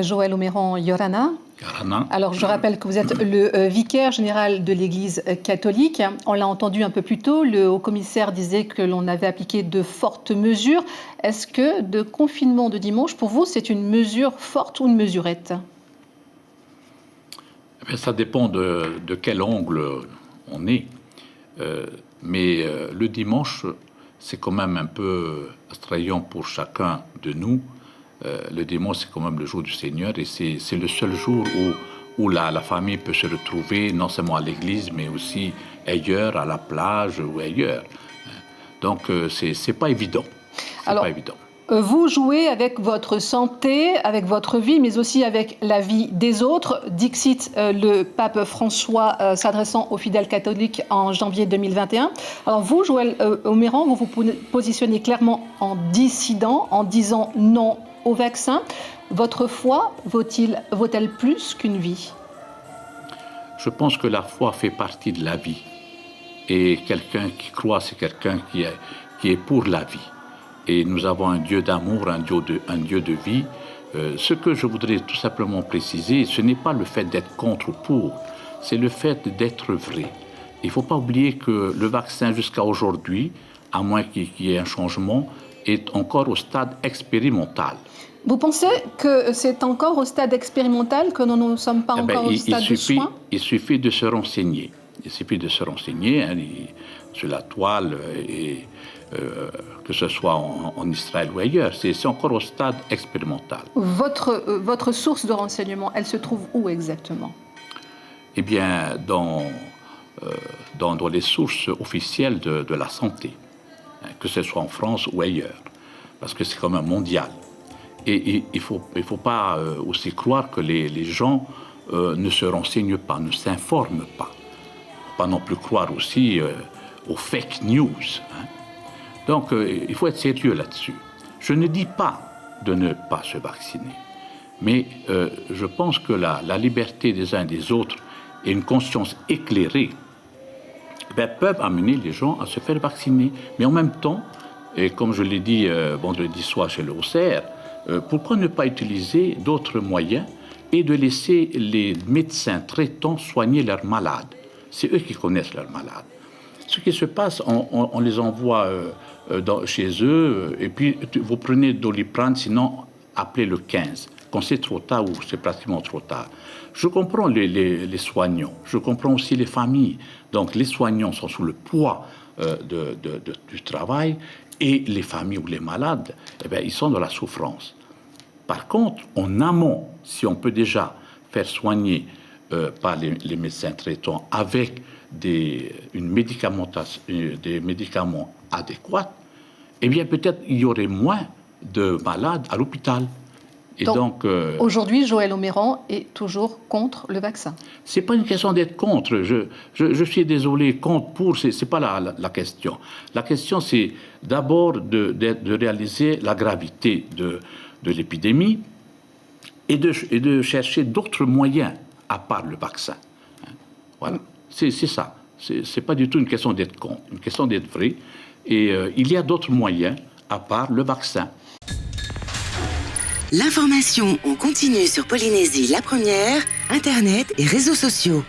Joël Oméran Yorana. Carana. Alors, je rappelle que vous êtes le vicaire général de l'Église catholique. On l'a entendu un peu plus tôt, le haut-commissaire disait que l'on avait appliqué de fortes mesures. Est-ce que de confinement de dimanche, pour vous, c'est une mesure forte ou une mesurette? Ça dépend de quel angle on est. Mais le dimanche, c'est quand même un peu attrayant pour chacun de nous. Le dimanche, c'est quand même le jour du Seigneur et c'est le seul jour où la famille peut se retrouver, non seulement à l'église, mais aussi ailleurs, à la plage ou ailleurs. Donc, c'est pas évident. Alors, pas évident. Vous jouez avec votre santé, avec votre vie, mais aussi avec la vie des autres. Dixit le pape François s'adressant aux fidèles catholiques en janvier 2021. Alors vous, Joël Oméran, vous vous positionnez clairement en dissident, en disant non au vaccin. Votre foi vaut-elle plus qu'une vie? Je pense que la foi fait partie de la vie. Et quelqu'un qui croit, c'est quelqu'un qui est pour la vie. Et nous avons un Dieu d'amour, un Dieu de vie. Ce que je voudrais tout simplement préciser, ce n'est pas le fait d'être contre ou pour, c'est le fait d'être vrai. Il ne faut pas oublier que le vaccin, jusqu'à aujourd'hui, à moins qu'il y ait un changement, est encore au stade expérimental. Vous pensez que c'est encore au stade expérimental, que nous ne sommes pas encore au stade de soins? Il suffit de se renseigner. Il suffit de se renseigner sur la toile, que ce soit en Israël ou ailleurs. C'est encore au stade expérimental. Votre source de renseignement, elle se trouve où exactement? Eh bien, dans les sources officielles de la santé, que ce soit en France ou ailleurs, parce que c'est quand même mondial. Et il faut pas aussi croire que les gens ne se renseignent pas, ne s'informent pas. Il ne faut pas non plus croire aussi aux fake news. Donc, il faut être sérieux là-dessus. Je ne dis pas de ne pas se vacciner, mais je pense que la liberté des uns et des autres et une conscience éclairée peuvent amener les gens à se faire vacciner. Mais en même temps, et comme je l'ai dit vendredi soir chez le OCR, pourquoi ne pas utiliser d'autres moyens et de laisser les médecins traitants soigner leurs malades? C'est eux qui connaissent leurs malades. Ce qui se passe, on les envoie chez eux, et puis vous prenez Doliprane, sinon appelez le 15. Quand c'est trop tard ou c'est pratiquement trop tard. Je comprends les soignants, je comprends aussi les familles. Donc les soignants sont sous le poids du travail, et les familles ou les malades, eh bien, ils sont dans la souffrance. Par contre, en amont, si on peut déjà faire soigner par les médecins traitants avec des médicaments adéquats, eh bien peut-être il y aurait moins de malades à l'hôpital. Et donc aujourd'hui, Joël Oméran est toujours contre le vaccin. C'est pas une question d'être contre. Je suis désolé, contre, pour, c'est pas la question. La question, c'est d'abord de réaliser la gravité de l'épidémie et de chercher d'autres moyens à part le vaccin. Voilà, c'est ça. C'est pas du tout une question d'être contre, une question d'être vrai. Et il y a d'autres moyens à part le vaccin. L'information en continu sur Polynésie la première, Internet et réseaux sociaux.